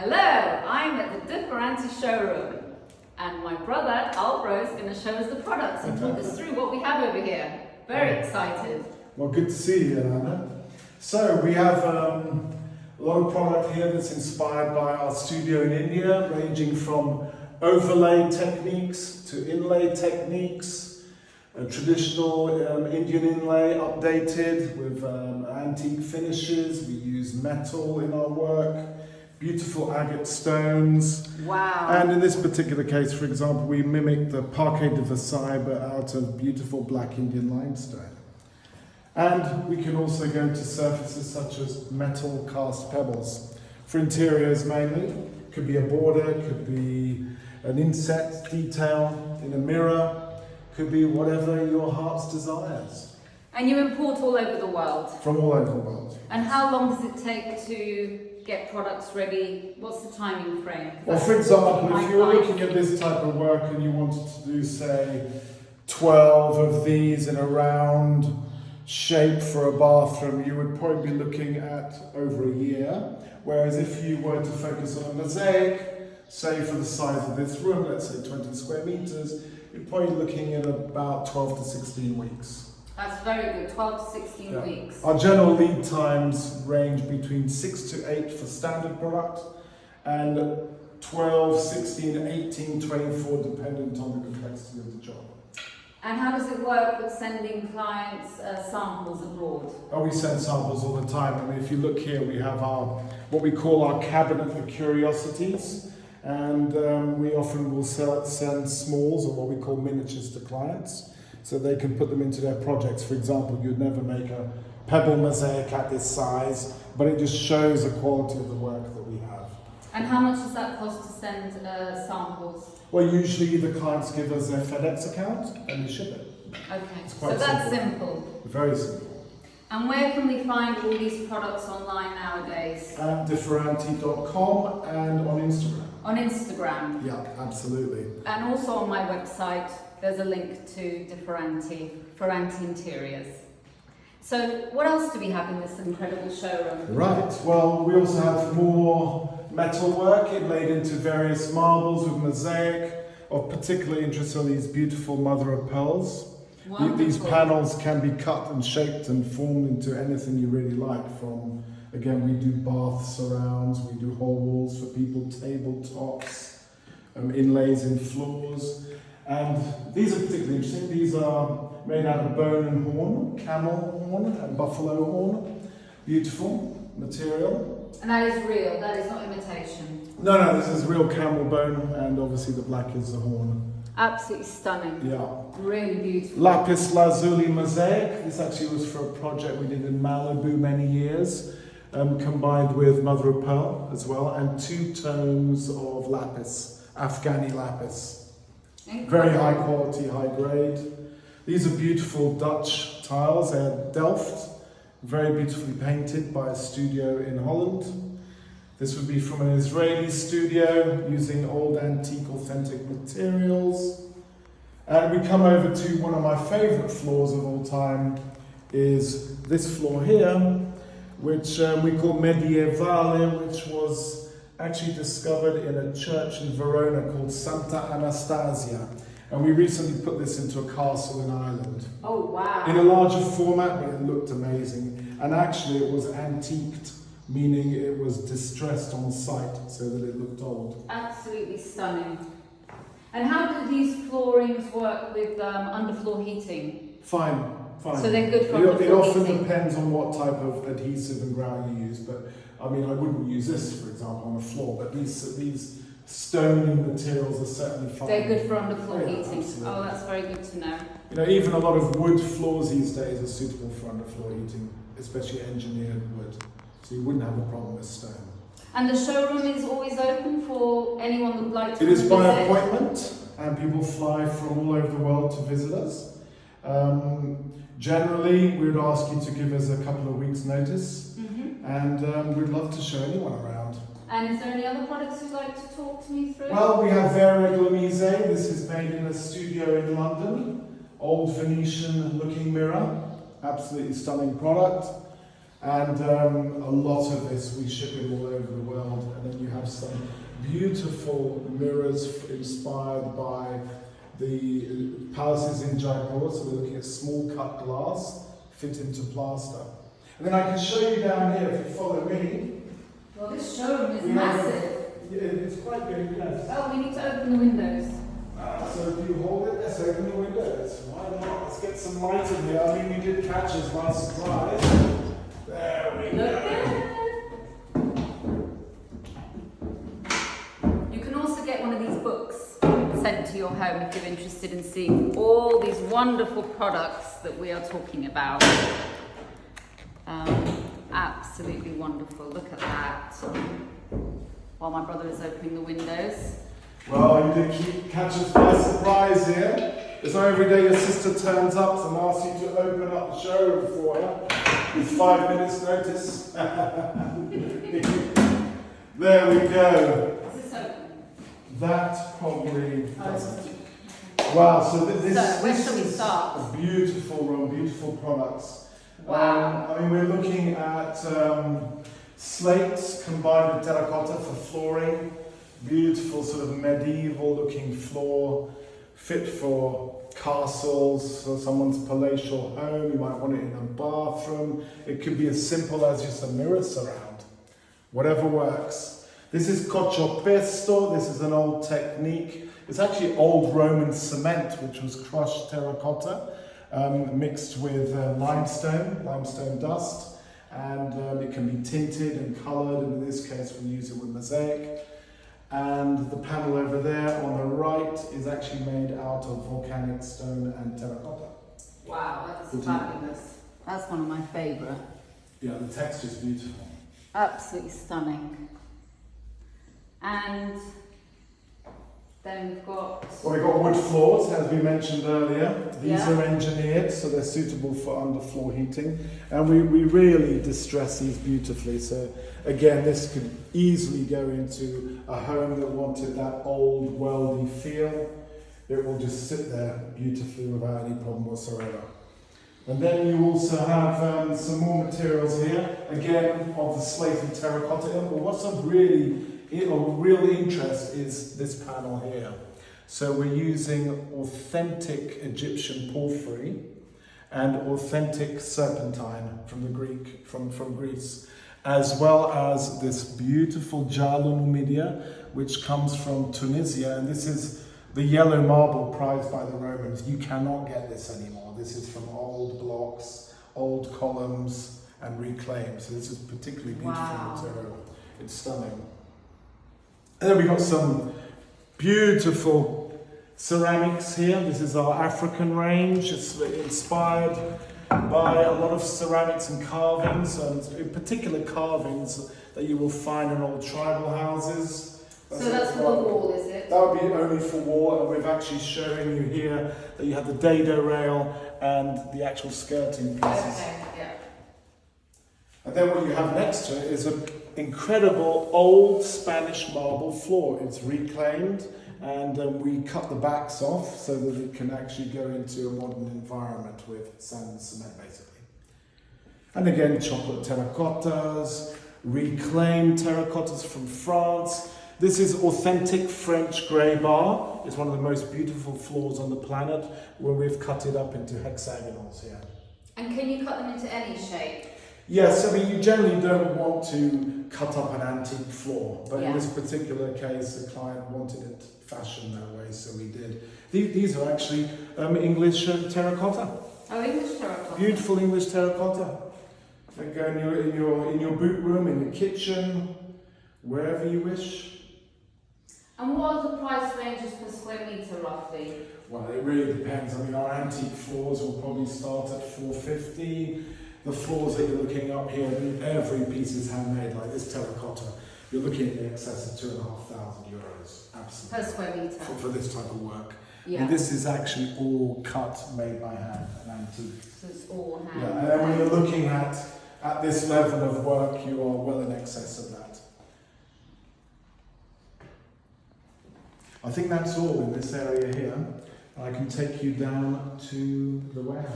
Hello, I'm at the Differenti showroom and my brother Alvaro is going to show us the products and talk us through what we have over here. Very excited. Well, good to see you, Anna. So we have a lot of product here that's inspired by our studio in India, ranging from overlay techniques to inlay techniques, a traditional Indian inlay updated with antique finishes. We use metal in our work, beautiful agate stones. Wow. And in this particular case, for example, we mimic the Parquet de Versailles but out of beautiful black Indian limestone. And we can also go to surfaces such as metal cast pebbles. For interiors mainly, could be a border, could be an inset detail in a mirror, could be whatever your heart's desires. And you import all over the world. From all over the world. And how long does it take to get products ready? What's the timing frame? Well, for example, if you were looking at this type of work and you wanted to do, say, 12 of these in a round shape for a bathroom, you would probably be looking at over a year. Whereas if you were to focus on a mosaic, say for the size of this room, let's say 20 square meters, you're probably looking at about 12 to 16 weeks. That's very good, 12 to 16 weeks. Our general lead times range between 6 to 8 for standard product and 12, 16, 18, 24 dependent on the complexity of the job. And how does it work with sending clients samples abroad? Oh, we send samples all the time. I mean, if you look here, we have our what we call our cabinet of curiosities, and we often will send smalls or what we call miniatures to clients, so they can put them into their projects. For example, you'd never make a pebble mosaic at this size, but it just shows the quality of the work that we have. And how much does that cost to send samples? Well, usually the clients give us their FedEx account and we ship it. Okay, quite so that's simple. Very simple. And where can we find all these products online nowadays? At differenti.com and on Instagram. On Instagram? Yeah, absolutely. And also on my website, there's a link to Differenti, Ferranti Interiors. So what else do we have in this incredible showroom? Right, well, we also have more metal work inlaid into various marbles with mosaic. Of particular interest are these beautiful mother of pearls. Wonderful. These panels can be cut and shaped and formed into anything you really like. From, again, we do bath surrounds, we do whole walls for people, tabletops, inlays in floors. And these are particularly interesting. These are made out of bone and horn, camel horn and buffalo horn. Beautiful material. And that is real, that is not imitation. No, this is real camel bone, and obviously the black is the horn. Absolutely stunning. Yeah. Really beautiful. Lapis lazuli mosaic. This actually was for a project we did in Malibu many years, combined with mother of pearl as well, and 2 tones of lapis, Afghani lapis. Incredible. Very high quality, high grade. These are beautiful Dutch tiles. They're Delft, very beautifully painted by a studio in Holland. This would be from an Israeli studio using old antique authentic materials. And we come over to one of my favorite floors of all time, is this floor here, which we call Medievale, which was actually discovered in a church in Verona called Santa Anastasia. And we recently put this into a castle in Ireland. Oh, wow. In a larger format, but it looked amazing. And actually it was antiqued, meaning it was distressed on site so that it looked old. Absolutely stunning. And how do these floorings work with underfloor heating? Fine. So they're good for It often heating. depends on what type of adhesive and grout you use, but I mean, I wouldn't use this, for example, on the floor, but these stony materials are certainly fine. They're good for underfloor Yeah, heating. absolutely. Oh, that's very good to know. You know, even a lot of wood floors these days are suitable for underfloor heating, especially engineered wood. So you wouldn't have a problem with stone. And the showroom is always open for anyone that would like to It is by visit? appointment, and people fly from all over the world to visit us. Generally, we would ask you to give us a couple of weeks' notice, and we'd love to show anyone around. And is there any other products you'd like to talk to me through? Well, we have Vera Glamise. This is made in a studio in London. Old Venetian looking mirror. Absolutely stunning product. And a lot of this we ship it all over the world. And then you have have some beautiful mirrors inspired by the palaces in Jaipur. So we're looking at small cut glass fit into plaster. And then I can show you down here, if you follow me. Well, this showroom is massive. Yeah, it's quite big, yes. Oh, we need to open the windows. So if you hold it, let's open the windows. Why not? Let's get some light in here. I mean, you did catch us by surprise. There we go. You can also get one of these books sent to your home if you're interested in seeing all these wonderful products that we are talking about. Absolutely wonderful. Look at that. While my brother is opening the windows. Well, you did catch us by surprise here. It's not every day your sister turns up and asks you to open up the showroom for her with 5 minutes notice. There we go. Is this open? That probably doesn't. Wow, so where shall we is start? a beautiful room, beautiful products. Wow. I mean, we're looking at slates combined with terracotta for flooring. Beautiful sort of medieval looking floor, fit for castles, for someone's palatial home. You might want it in a bathroom. It could be as simple as just a mirror surround. Whatever works. This is coccioppesto. This is an old technique. It's actually old Roman cement, which was crushed terracotta, mixed with limestone dust, and it can be tinted and coloured, and in this case we use it with mosaic. And the panel over there on the right is actually made out of volcanic stone and terracotta. Wow, that's fabulous. That's one of my favourite. Yeah, the texture is beautiful. Absolutely stunning. And then we've got... Well, we've got wood floors, as we mentioned earlier. These Yeah. are engineered, so they're suitable for underfloor heating. And we really distress these beautifully. So again, this could easily go into a home that wanted that old, worldy feel. It will just sit there beautifully without any problem whatsoever. And then you also have some more materials here, again, of the slate and terracotta. But what's of real interest is this panel here. So we're using authentic Egyptian porphyry and authentic serpentine from from Greece, as well as this beautiful giallo numidia, which comes from Tunisia, and this is the yellow marble prized by the Romans. You cannot get this anymore. This is from old blocks, old columns, and reclaimed. So this is particularly beautiful material. It's stunning. And then we've got some beautiful ceramics here. This is our African range. It's inspired by a lot of ceramics and carvings, and in particular carvings that you will find in old tribal houses. So that's for the wall, is it? That would be only for wall, and we've actually shown you here that you have the dado rail and the actual skirting pieces. Okay, yeah. And then what you have next to it is an incredible old Spanish marble floor. It's reclaimed, and we cut the backs off so that it can actually go into a modern environment with sand and cement, basically. And again, chocolate terracottas, reclaimed terracottas from France. This is authentic French grey bar. It's one of the most beautiful floors on the planet, where we've cut it up into hexagonals here. And can you cut them into any shape? Yes, I mean, you generally don't want to cut up an antique floor, but Yeah. in this particular case, the client wanted it fashioned that way, so we did. These are actually English terracotta. Oh, English terracotta. Beautiful English terracotta. They go in your boot room, in the kitchen, wherever you wish. And what are the price ranges per square metre, roughly? Well, it really depends. I mean, our antique floors will probably start at $450. The floors that you're looking up here, every piece is handmade, like this terracotta. You're looking in excess of €2,500, absolutely. Per square metre? For this type of work. Yeah. And this is actually all cut, made by hand, an antique. So it's all hand. Yeah, and then when you're looking at this level of work, you are well in excess of that. I think that's all in this area here. I can take you down to the warehouse.